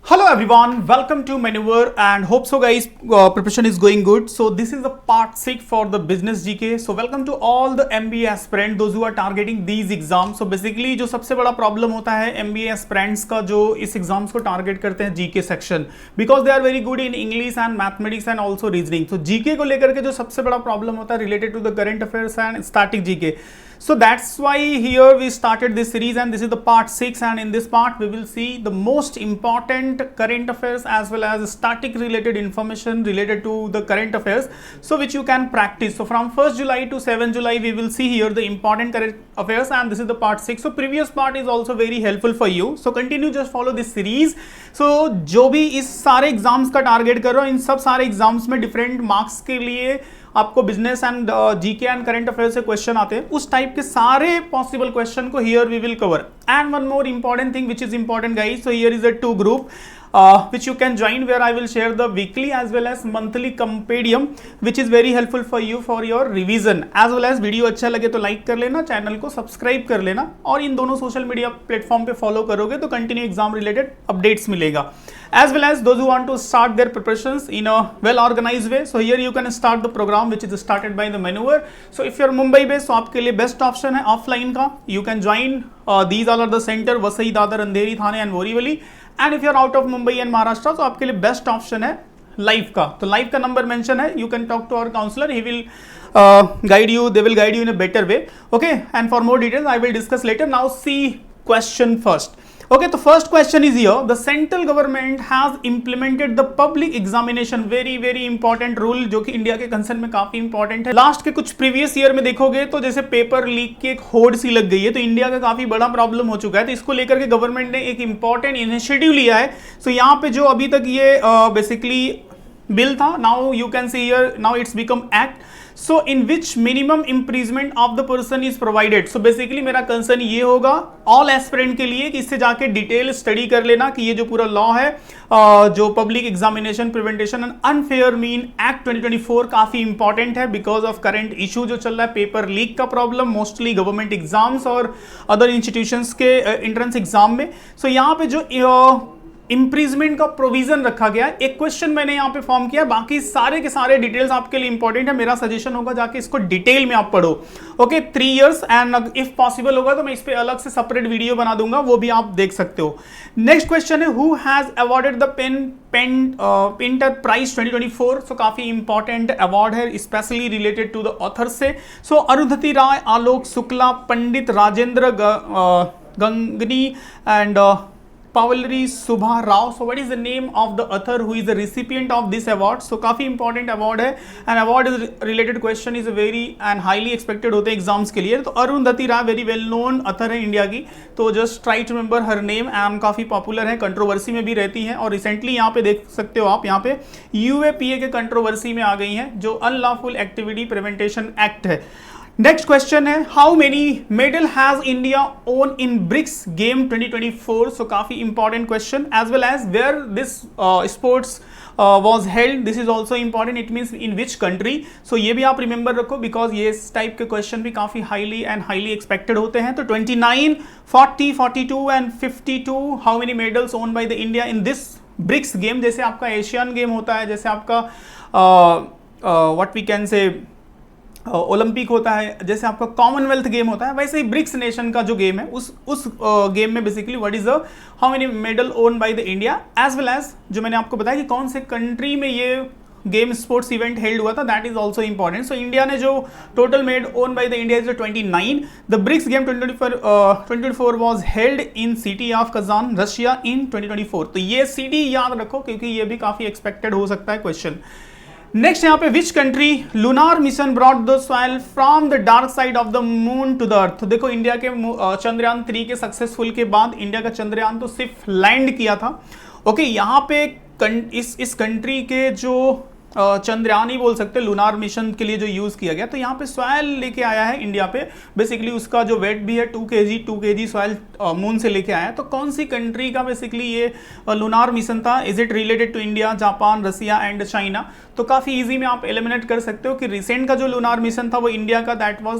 Hello everyone, welcome to Maneuver and hope so guys preparation is going good. So this is the part 6 for the business GK. So welcome to all the MBA aspirant those who are targeting these exams. So basically जो सबसे बड़ा problem होता है MBA aspirants का जो इस exams को target करते हैं GK section because they are very good in English and mathematics and also reasoning. तो GK को लेकर के जो सबसे बड़ा प्रॉब्लम होता है related to the current affairs and static GK. So that's why here we started this series and this is the part 6 and in this part we will see the most important current affairs as well as static related information related to the current affairs so which you can practice. So from 1st July to 7th July we will see here the important current affairs and this is the part 6. So previous part is also very helpful for you. So continue just follow this series. So जो भी इस सारे exams का target कर रहा हूँ इन सब सारे एग्जाम्स में डिफरेंट मार्क्स के लिए आपको business and GK and current affair से क्वेश्चन आते हैं उस टाइप के सारे पॉसिबल क्वेश्चन को here we will cover. And one more important thing which is important guys. So here is a 2 group which you can join where I will share the weekly as well as monthly compendium which is very helpful for you for your revision as well as video अच्छा लगे तो like कर लेना, channel को subscribe कर लेना और इन दोनों सोशल मीडिया प्लेटफॉर्म पे फॉलो करोगे तो कंटिन्यू एग्जाम रिलेटेड अपडेट्स मिलेगा. As well as those who want to start their preparations in a well organized way, so here you can start the program which is started by the Maneuver. So if you are Mumbai based, so आपके लिए best option है offline का. You can join these all are the center Vasai, Dadar, Andheri, Thane and Borivali. And if you are out of Mumbai and Maharashtra तो आपके लिए best option है live का. तो लाइव का नंबर मेंशन है. You can talk to our counsellor, he will guide you, they will guide you in a better way. Okay, and for more details I will discuss later. Now see question first. Okay, तो first question is here. The central government has implemented the public examination. Very important rule जो कि India के concern में काफी important है. Last के कुछ previous year में देखोगे तो जैसे पेपर लीक की एक होड़ सी लग गई है तो इंडिया का काफी बड़ा प्रॉब्लम हो चुका है. तो इसको लेकर के गवर्नमेंट ने एक इंपॉर्टेंट इनिशिएटिव लिया है. सो यहाँ पे जो अभी तक ये बेसिकली बिल था, now you can see here now it's become act. So in which minimum imprisonment of the person is provided. So basically मेरा कंसर्न ये होगा ऑल एस्पिरेंट के लिए कि इससे जाके डिटेल स्टडी कर लेना कि ये जो पूरा लॉ है जो public examination prevention and unfair mean act 2024 काफी इंपॉर्टेंट है बिकॉज ऑफ करंट इशू जो चल रहा है पेपर लीक का प्रॉब्लम मोस्टली गवर्नमेंट एग्जाम्स और अदर इंस्टीट्यूशंस के एंट्रेंस एग्जाम में. सो यहाँ पे जो इंप्रीजमेंट का प्रोविजन रखा गया है, एक क्वेश्चन मैंने यहाँ पे फॉर्म किया, बाकी सारे के सारे डिटेल्स आपके लिए इंपॉर्टेंट है. मेरा सजेशन होगा जाके इसको डिटेल में आप पढ़ो. Okay, 3 years and if possible होगा तो मैं इस पे अलग से सेपरेट वीडियो बना दूंगा, वो भी आप देख सकते हो. नेक्स्ट क्वेश्चन है who has awarded the Pinter prize 2024. So काफी इंपॉर्टेंट अवार्ड है specially related to the author से. So Arundhati Roy, Alok Shukla, Pandit Rajendra Gangani and Pavlari Subha Rao. So what is the name of the author who is the recipient of this award? So काफी important award है and award is related question is a very and highly expected होते हैं exams के लिए. तो Arundhati Roy very well known author है India की. तो just try to remember her name and काफी पॉपुलर है, कंट्रोवर्सी में भी रहती है और रिसेंटली यहाँ पे देख सकते हो आप यहाँ पे UAPA के कंट्रोवर्सी में आ गई हैं जो अनलॉफुल एक्टिविटी प्रिवेंटेशन एक्ट है. नेक्स्ट क्वेश्चन है how many medal has India won in BRICS game 2024. So काफी important question as well as where this sports was held. This is also important, it means in which country. So ये भी आप remember रखो because ये इस type के question भी काफी हाईली एंड हाईली एक्सपेक्टेड होते हैं. तो 29, 40, 42 and 52 how many medals won by the India in this BRICS game. जैसे आपका एशियन गेम होता है, जैसे आपका what we can say Olympic होता है, जैसे आपका कॉमनवेल्थ गेम होता है, वैसे ही ब्रिक्स नेशन का जो गेम है उस गेम में basically what is the how many medal won by the India as well as जो मैंने आपको बताया कि कौन से कंट्री में ये गेम स्पोर्ट्स इवेंट हेल्ड हुआ था, that is also important. So India ने जो total medal won by the India is 29. The BRICS game 2024 was held in city of Kazan Russia in 2024. तो ये सिटी याद रखो क्योंकि ये भी काफी एक्सपेक्टेड हो सकता है क्वेश्चन. नेक्स्ट यहाँ पे which country lunar mission brought the soil from the dark side of the moon to the earth. देखो इंडिया के चंद्रयान 3 के सक्सेसफुल के बाद इंडिया का चंद्रयान तो सिर्फ लैंड किया था. ओके, यहाँ पे इस कंट्री के जो चंद्रयान ही बोल सकते हैं लूनार मिशन के लिए जो यूज किया गया, तो यहाँ पे सॉइल लेके आया है इंडिया पे. बेसिकली उसका जो वेट भी है 2 kg सॉइल मून से लेके आया है. तो कौन सी कंट्री का बेसिकली ये लूनार मिशन था? Is it related to India, Japan, Russia and China? तो काफ़ी इजी में आप एलिमिनेट कर सकते हो कि रिसेंट का जो लूनार मिशन था वो इंडिया का, दैट वाज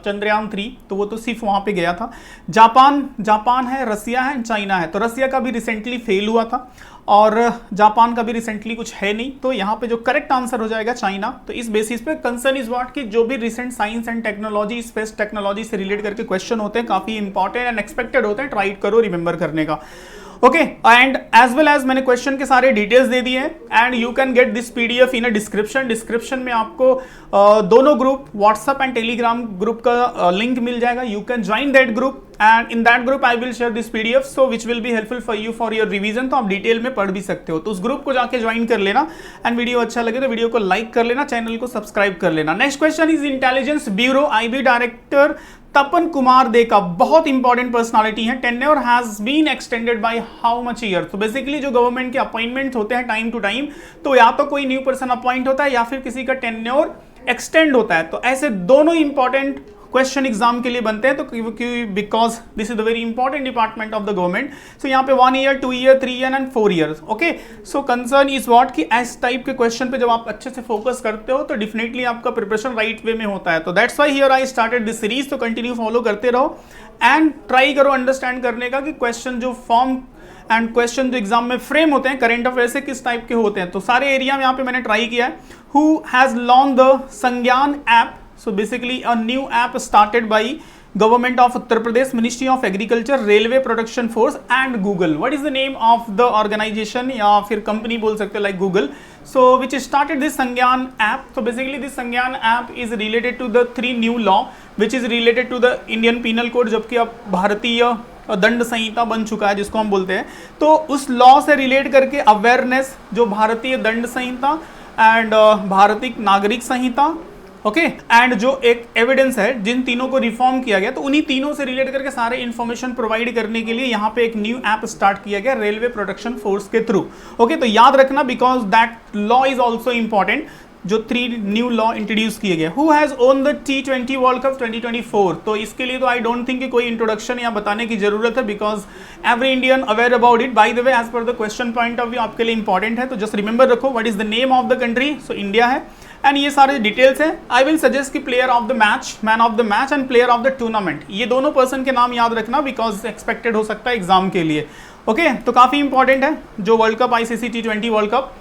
चंद्रयान 3, तो वो तो सिर्फ वहाँ पे गया था। जापान है, रसिया है, चाइना है। तो रसिया का भी रिसेंटली फेल हुआ था और जापान का भी रिसेंटली कुछ है नहीं, तो यहाँ पे जो करेक्ट आंसर हो जाएगा चाइना। तो इस बेसिस पे कंसर्न इज व्हाट कि जो भी recent science and technology, space technology से रिलेट करके क्वेश्चन होते हैं काफ़ी इंपॉर्टेंट एंड एक्सपेक्टेड होते हैं, ट्राई करो रिमेंबर करने का। Okay, and as well as मैंने क्वेश्चन के सारे डिटेल्स दे दिए हैं and you can get this PDF in a description में आपको दोनों group WhatsApp and Telegram group का लिंक मिल जाएगा। You can join that group and in that group I will share this PDF so which will be helpful for you for your revision. तो आप detail में पढ़ भी सकते हो, तो उस ग्रुप को जाके ज्वाइन कर लेना एंड वीडियो अच्छा लगे तो वीडियो को लाइक कर लेना, चैनल को सब्सक्राइब कर लेना। Next question is intelligence bureau IB director Tapan Kumar Deka का बहुत इंपॉर्टेंट पर्सनालिटी है। Tenure has been extended by how much year. तो बेसिकली जो गवर्नमेंट के अपॉइंटमेंट होते हैं टाइम टू टाइम, तो या तो कोई न्यू पर्सन अपॉइंट होता है या फिर किसी का टेन्योर एक्सटेंड होता है। तो ऐसे दोनों इंपॉर्टेंट क्वेश्चन एग्जाम के लिए बनते हैं, तो because this is the very important department of the government. So यहाँ पे 1 year, 2 year, 3 year and 4 years. Okay, so concern is what कि इस टाइप के क्वेश्चन पे जब आप अच्छे से फोकस करते हो तो डेफिनेटली आपका प्रिपरेशन राइट वे में होता है। तो that's why here I started this series. तो कंटिन्यू फॉलो करते रहो एंड ट्राई करो अंडरस्टैंड करने का कि क्वेश्चन जो फॉर्म एंड क्वेश्चन जो एग्जाम में फ्रेम होते हैं करंट अफेयर से किस टाइप के होते हैं। तो सारे एरिया में यहाँ पे मैंने ट्राई किया है। हु हैज लॉन्च द संज्ञान app. So basically a new app started by Government of Uttar Pradesh, Ministry of Agriculture, Railway Production Force and Google. What is the name of the organization या फिर company बोल सकते हो like Google. So which started this Sangyaan app. So basically this Sangyaan app is related to the 3 new law which is related to the Indian Penal Code, जबकि अब भारतीय दंड संहिता बन चुका है जिसको हम बोलते हैं। तो उस लॉ से रिलेट करके अवेयरनेस, जो भारतीय दंड संहिता एंड भारतीय नागरिक संहिता, ओके एंड जो एक एविडेंस है, जिन तीनों को रिफॉर्म किया गया, तो उन्हीं तीनों से रिलेट करके सारे इंफॉर्मेशन प्रोवाइड करने के लिए यहाँ पे एक न्यू ऐप स्टार्ट किया गया रेलवे प्रोटेक्शन फोर्स के थ्रू। ओके, तो याद रखना because that law is also important, जो 3 न्यू लॉ इंट्रोड्यूस किए गए। Who has own the T20 world cup 2024। तो इसके लिए तो आई डोंट थिंक कि कोई इंट्रोडक्शन या बताने की जरूरत है because every Indian aware about it. By the way, as per the question point of view आपके लिए इंपॉर्टेंट है, तो जस्ट रिमेंबर रखो what is the name of the country. So India है एंड ये सारे डिटेल्स हैं। आई विल सजेस्ट कि player of the match, man of the match and player of the tournament, ये दोनों पर्सन के नाम याद रखना बिकॉज एक्सपेक्टेड हो सकता है एग्जाम के लिए। ओके, तो काफी इंपॉर्टेंट है जो world cup, ICC T20 world cup.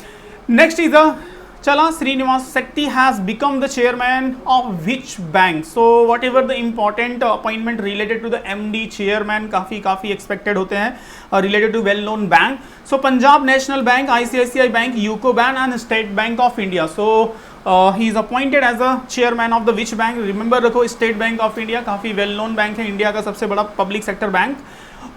Next is the Chala Srinivas Setty has become the chairman of which bank? So whatever the important appointment related to the MD chairman काफी expected होते हैं related to well known bank. So Punjab National Bank, ICICI Bank, UCO Bank and State Bank of India. So he is appointed as a chairman of the which bank? Remember रखो State Bank of India काफी well known bank है, India का सबसे बड़ा public sector bank.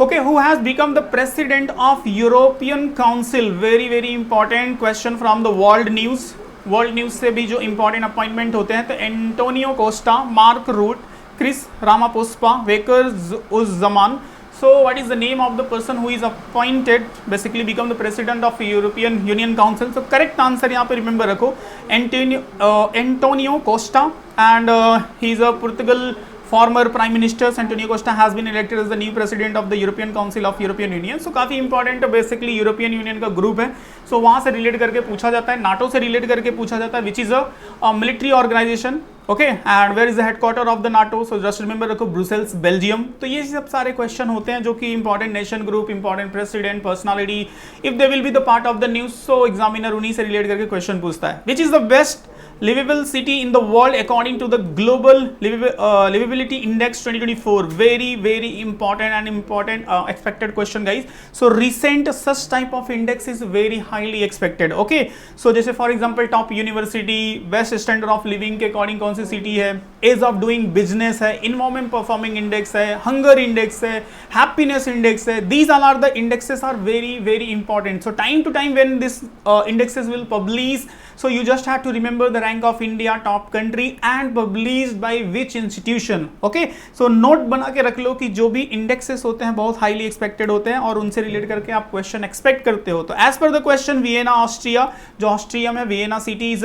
Okay, who has become the president of European Council? Very important question from the world news. World news से भी जो important appointment होते हैं, तो एंटोनियो कोस्टा, मार्क रूट, क्रिस Ramaphosa, Waker Uzzaman. So what is the name of the person who is appointed, basically become the president of European Union Council? So correct answer यहाँ पे remember रखो Antonio Costa and he is a Portugal former prime minister. Antonio Costa has been elected as the new president of the European Council of European Union. So काफी important basically European union का group है, सो वहां से relate करके पूछा जाता है, NATO से रिलेट करके पूछा जाता है, which is a military organisation. Okay, and where is the headquarter of the NATO? So just remember रखो ब्रुसेल्स, बेल्जियम। तो ये सब सारे क्वेश्चन होते हैं जो कि important nation group, important president, personality, if they will be the part of the news, so examiner उन्हीं से रिलेट करके क्वेश्चन पूछता है। Which is the best livable city in the world according to the global livability index 2024? Very important expected question guys. So recent such type of index is very highly expected. Okay, so जैसे for example top university, best standard of living के according कौन सी city है, ease of doing business है, environment performing index है, hunger index है, happiness index है, these all are the indexes are very important. So time to time when this indexes will publish, so you just have to remember the rank of India, top country and published by which institution. Okay, so note बना के रख लो कि जो भी indexes होते हैं बहुत highly expected होते हैं और उनसे रिलेट करके आप क्वेश्चन एक्सपेक्ट करते हो। तो as per the question Vienna Austria, जो ऑस्ट्रिया में Vienna city is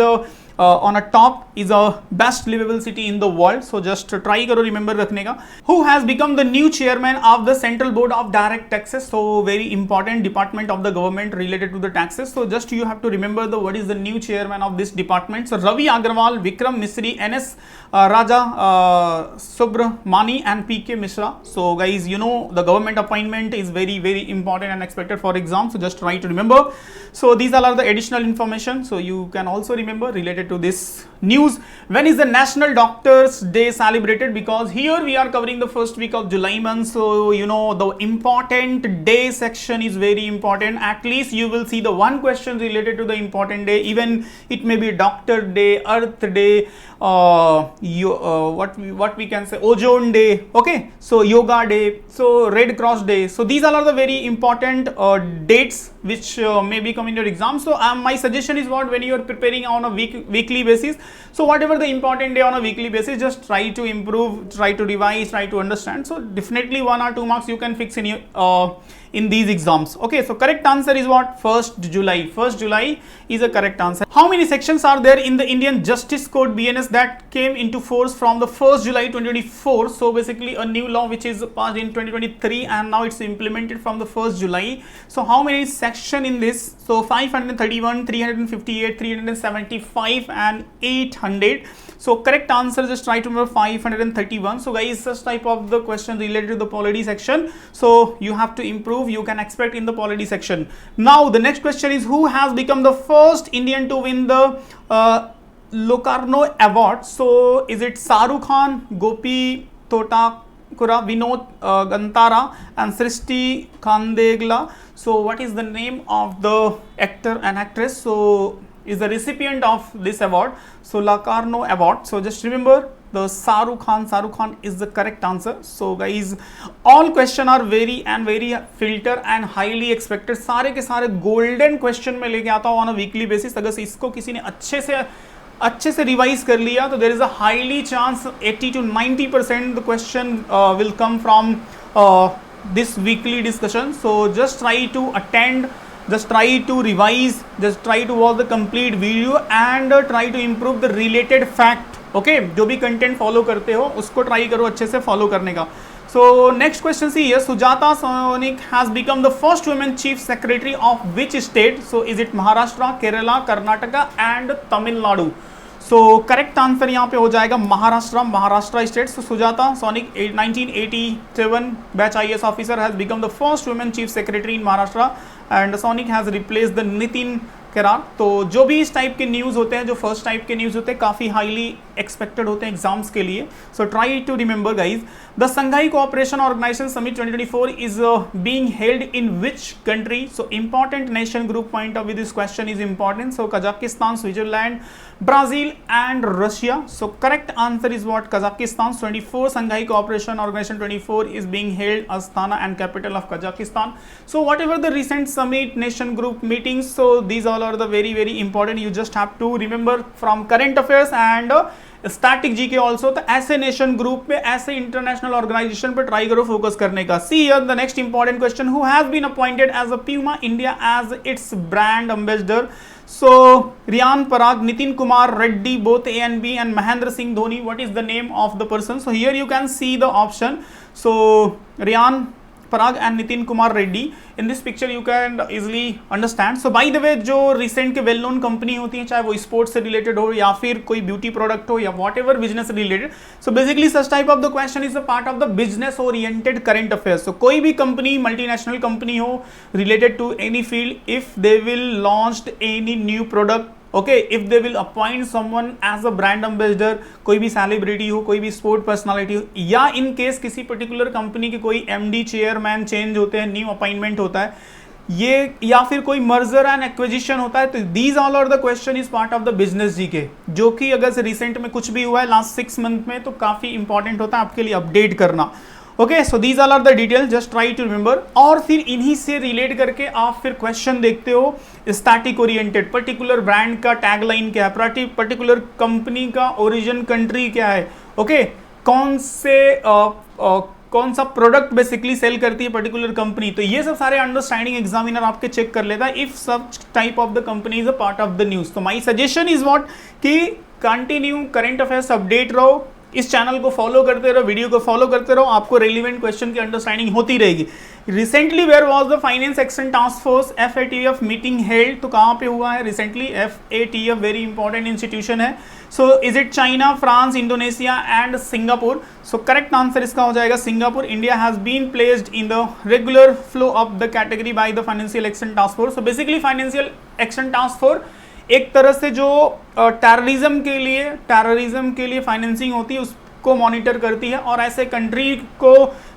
on a top is a best livable city in the world. So just try करो रिमेंबर रखने का. Who has become the new chairman of the central board of direct taxes. So very important department of the government related to the taxes. So just you have to remember the what is the new chairman of this department. सो रवि अग्रवाल, विक्रम मिश्री, NS Raja Subramani and PK Mishra. So guys, you know the government appointment is very important and expected for exam. So just try to remember. So these all are the additional information. So you can also remember related to this news. When is the National Doctors Day celebrated? Because here we are covering the first week of July month. So you know the important day section is very important. At least you will see the one question related to the important day. Even it may be Doctor Day, Earth Day, what we can say, Ozone Day, okay, so Yoga Day, so Red Cross Day. So these all are the very important dates which may be come in your exam. So my suggestion is what, when you are preparing on a weekly basis, so whatever the important day on a weekly basis, just try to improve, try to revise, try to understand. So definitely 1 or 2 marks you can fix in your in these exams. Okay, so correct answer is what, 1st July. 1st July is a correct answer. How many sections are there in the Indian Justice Code BNS that came into force from the 1st July 2024? So basically a new law which is passed in 2023 and now it's implemented from the 1st July. So how many section in this? So 531, 358, 375 and 800. So correct answer, just try to remember 531. So guys, such type of the question related to the polity section. So you have to improve, you can expect in the polity section. Now the next question is, who has become the first Indian to win the Locarno Award? So is it Shahrukh Khan, Gopi Totakura, Vinod Gantara and Srishti Khandegla? So what is the name of the actor and actress? So is the recipient of this award, so Locarno Award. So just remember the Shahrukh Khan is the correct answer. So guys, all question are very filter and highly expected. सारे के सारे golden question में लेके आता हूँ on a weekly basis. अगर इसको किसी ने अच्छे से रिवाइज कर लिया तो there is a highly chance 80 to 90% the question will come from this weekly discussion. So just try to attend, just try to revise, just try to watch the complete video and try to improve the related fact. Okay, जो भी content follow करते हो उसको try करो अच्छे से follow करने का. So next question see here, Sujata Sonik has become the first women chief secretary of which state? So is it Maharashtra, Kerala, Karnataka and Tamil Nadu? So correct answer यहाँ पे हो जाएगा Maharashtra state. So Sujata Sonik 1987 batch IAS officer has become the first women chief secretary in Maharashtra and Sonik has replaced the Nitin Kerar. तो जो भी इस type के news होते हैं, जो फर्स्ट टाइप के न्यूज़ होते हैं, काफ़ी हाईली एक्सपेक्टेड होते हैं एग्जाम्स के लिए. So try to remember guys. The Shanghai cooperation organisation summit 2024 is being held in which country? So important nation group point of view this question is important. So Kazakhstan, Switzerland, Brazil and Russia. So correct answer is what, Kazakhstan. 24 Shanghai Cooperation Organization 24 is being held Astana and capital of Kazakhstan. So whatever the recent summit nation group meetings, so these all are the very important. You just have to remember from current affairs and static GK also. तो ऐसे nation group पे, ऐसे international organisation पे try करो focus करने का. See here the next important question, who has been appointed as a Puma India as its brand ambassador? So Riyan Parag, Nitin Kumar Reddy, both A and B, and Mahendra Singh Dhoni. What is the name of the person? So here you can see the option. So Riyan Parag and Nitin Kumar Reddy. In this picture you can easily understand. So by the way, जो recent के well known company होती हैं, चाहे वो sports से related हो या फिर कोई beauty product हो या whatever business related. So basically such type of the question is a part of the business oriented current affairs. So कोई भी company, multinational company हो related to any field, if they will launched any new product, okay, if they will appoint someone as a brand ambassador, कोई भी celebrity हो, कोई भी sport personality हो, या इन केस किसी पर्टिकुलर कंपनी के कोई एमडी चेयरमैन चेंज होते हैं, न्यू अपॉइंटमेंट होता है, ये या फिर कोई मर्जर एंड एक्विजिशन होता है, तो these all are the question is part of the business GK, जो कि अगर से रिसेंट में कुछ भी हुआ है लास्ट 6 मंथ में, तो काफी इंपॉर्टेंट होता है आपके लिए अपडेट करना. Okay, so these all are the detail, just try to remember. और फिर इन्हीं से रिलेट करके आप फिर क्वेश्चन देखते हो स्टैटिक ओरिएंटेड, पर्टिकुलर ब्रांड का टैगलाइन क्या है, पर्टिकुलर कंपनी का ओरिजिन कंट्री क्या है, ओके, कौन सा प्रोडक्ट बेसिकली सेल करती है पर्टिकुलर कंपनी, तो ये सब सारे अंडरस्टैंडिंग एग्जामिनर आपके चेक कर लेता है if such type of the company is a part of the news. तो माई सजेशन इज व्हाट कि कंटिन्यू करंट अफेयर्स अपडेट रहो, इस चैनल को फॉलो करते रहो, वीडियो को फॉलो करते रहो, आपको रेलिवेंट क्वेश्चन की अंडरस्टैंडिंग होती रहेगी। Recently where was the finance action task force FATF meeting held, तो कहाँ पे हुआ है recently? FATF very important institution है। So is it China, France, Indonesia and Singapore? So correct answer इसका हो जाएगा Singapore. India has been placed in the regular flow of the category by the financial action task force. So basically financial action task force एक तरह से जो terrorism के लिए financing होती है उसको मॉनिटर करती है और ऐसे कंट्री को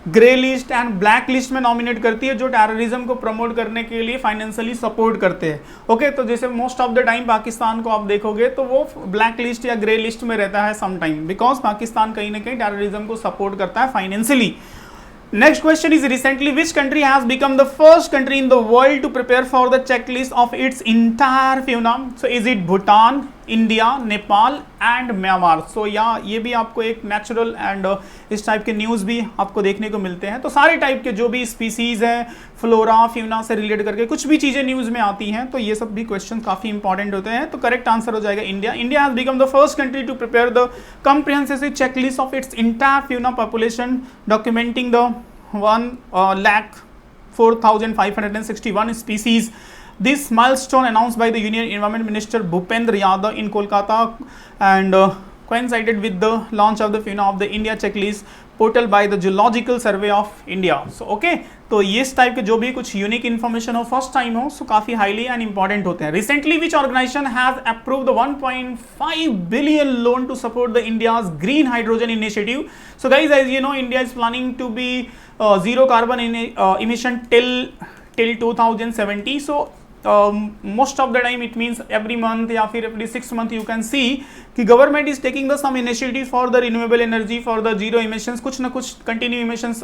grey list and black list में नॉमिनेट करती है जो टेररिज्म को प्रमोट करने के लिए फाइनेंशियली सपोर्ट करते हैं। ओके, तो जैसे most of the time Pakistan को आप देखोगे तो वो ब्लैक लिस्ट या ग्रे लिस्ट में रहता है सम टाइम, बिकॉज पाकिस्तान कहीं ना कहीं टेररिज्म को सपोर्ट करता है financially. Next question is recently which country has become the first country in the world to prepare for the checklist of its entire FIUNA? So is it Bhutan, India, Nepal and Myanmar? So ये भी आपको एक natural and इस type के news भी आपको देखने को मिलते हैं। तो सारे टाइप के जो भी स्पीसीज हैं, फ्लोरा, फ्यूना से रिलेट करके कुछ भी चीज़ें न्यूज़ में आती हैं, तो ये सब भी क्वेश्चन काफ़ी इंपॉर्टेंट होते हैं। तो करेक्ट आंसर हो जाएगा India. India has become the first country to prepare the comprehensive checklist of its entire FIUNA population, documenting the 1,04,561 species. This milestone announced by the Union Environment Minister Bhupendra Yadav in Kolkata and coincided with the launch of the FIUNA of the India checklist portal by the Geological Survey of India. So okay, तो ये इस type के जो भी कुछ unique information हो, first time हो, so काफी हाईली एंड इंपॉर्टेंट होते हैं। Recently which organisation has approved the 1.5 billion loan to support the India's green hydrogen initiative? So guys, as you know, India is planning to be zero carbon emission till 2070. So most of the time it means every month या फिर every 6 month you can see कि government is taking the some initiative for the renewable energy, for the zero emissions, कुछ ना कुछ continue emissions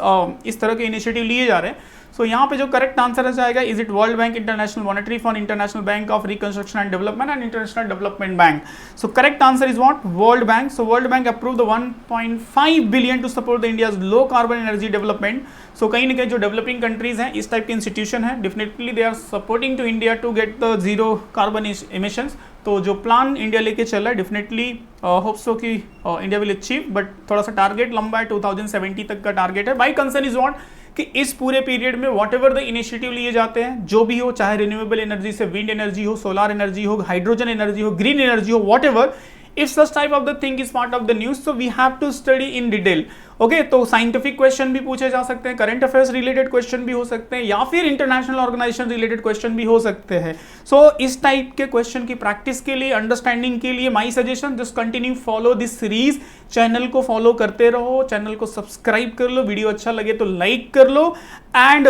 इस तरह के initiative लिए जा रहे हैं। सो यहाँ पे जो करेक्ट आंसर जाएगा is it world bank, international monetary fund, international bank of reconstruction and development and international development bank. So correct answer is what? World bank. So world bank approve the 1.5 billion to support the India's low carbon energy development. So कहीं ना कहीं जो developing countries हैं इस type के institution है, definitely they are supporting to India to get the zero carbon emissions. तो जो प्लान इंडिया लेके चल रहा है डेफिनेटली होप सो कि इंडिया विल अचीव, बट थोड़ा सा टारगेट लंबा है, 2070 तक का टारगेट है। बाई कंसर्न इज व्हाट कि इस पूरे पीरियड में वॉट एवर द इनिशिएटिव लिए जाते हैं, जो भी हो, चाहे रिन्यूएबल एनर्जी से विंड एनर्जी हो, सोलर एनर्जी हो, हाइड्रोजन एनर्जी हो, ग्रीन एनर्जी हो, what ever, if such type of the thing is part of the news, so we have to study in detail. Okay, तो scientific question भी पूछे जा सकते हैं, करंट अफेयर्स रिलेटेड क्वेश्चन भी हो सकते हैं, या फिर इंटरनेशनल ऑर्गेनाइजेशन रिलेटेड क्वेश्चन भी हो सकते हैं। सो इस टाइप के क्वेश्चन की प्रैक्टिस के लिए, अंडरस्टैंडिंग के लिए my suggestion just continue follow this series. Channel को फॉलो करते रहो, चैनल को सब्सक्राइब कर लो, वीडियो अच्छा लगे तो लाइक कर लो, एंड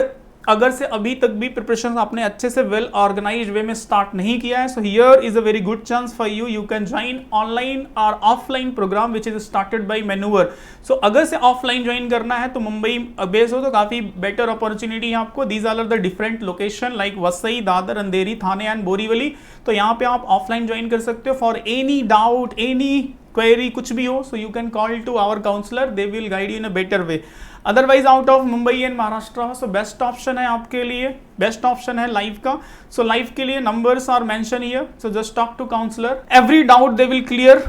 अगर से अभी तक भी प्रिपरेशन आपने अच्छे से वेल ऑर्गेनाइज्ड वे में स्टार्ट नहीं किया है, so here is a very good chance for you, you can join online और offline program which is started by manoeuvre. So अगर से ऑफलाइन ज्वाइन करना है तो मुंबई बेस हो तो काफी बेटर अपॉर्चुनिटी है आपको। These are the different location like Vasai, Dadar, Andheri, Thane and Borivali. तो यहाँ पे आप ऑफलाइन ज्वाइन कर सकते हो। For any doubt, any query, कुछ भी हो, so you can call to our counsellor, they will guide you in a better way. Otherwise out of Mumbai and Maharashtra, so best option है आपके लिए, बेस्ट ऑप्शन है लाइव का। सो लाइव के लिए numbers are mention here, so just talk to counsellor, every doubt they will clear.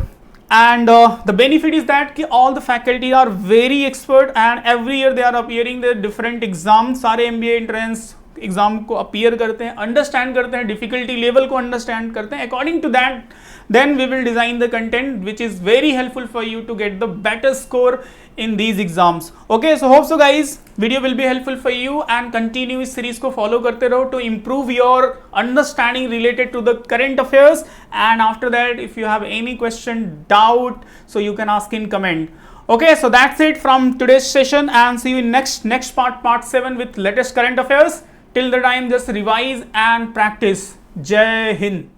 And the benefit is that कि all the faculty are very expert and every year they are appearing their different exams। सारे MBA entrance exam को appear करते हैं, understand करते हैं, difficulty level को understand करते हैं। According to that then we will design the content which is very helpful for you to get the better score in these exams. Okay, so hope so guys video will be helpful for you and continue इस series को follow करते रहो to improve your understanding related to the current affairs, and after that if you have any question, doubt, so you can ask in comment. Okay, so that's it from today's session and see you in next part 7 with latest current affairs. Till the time just revise and practice. Jai Hind.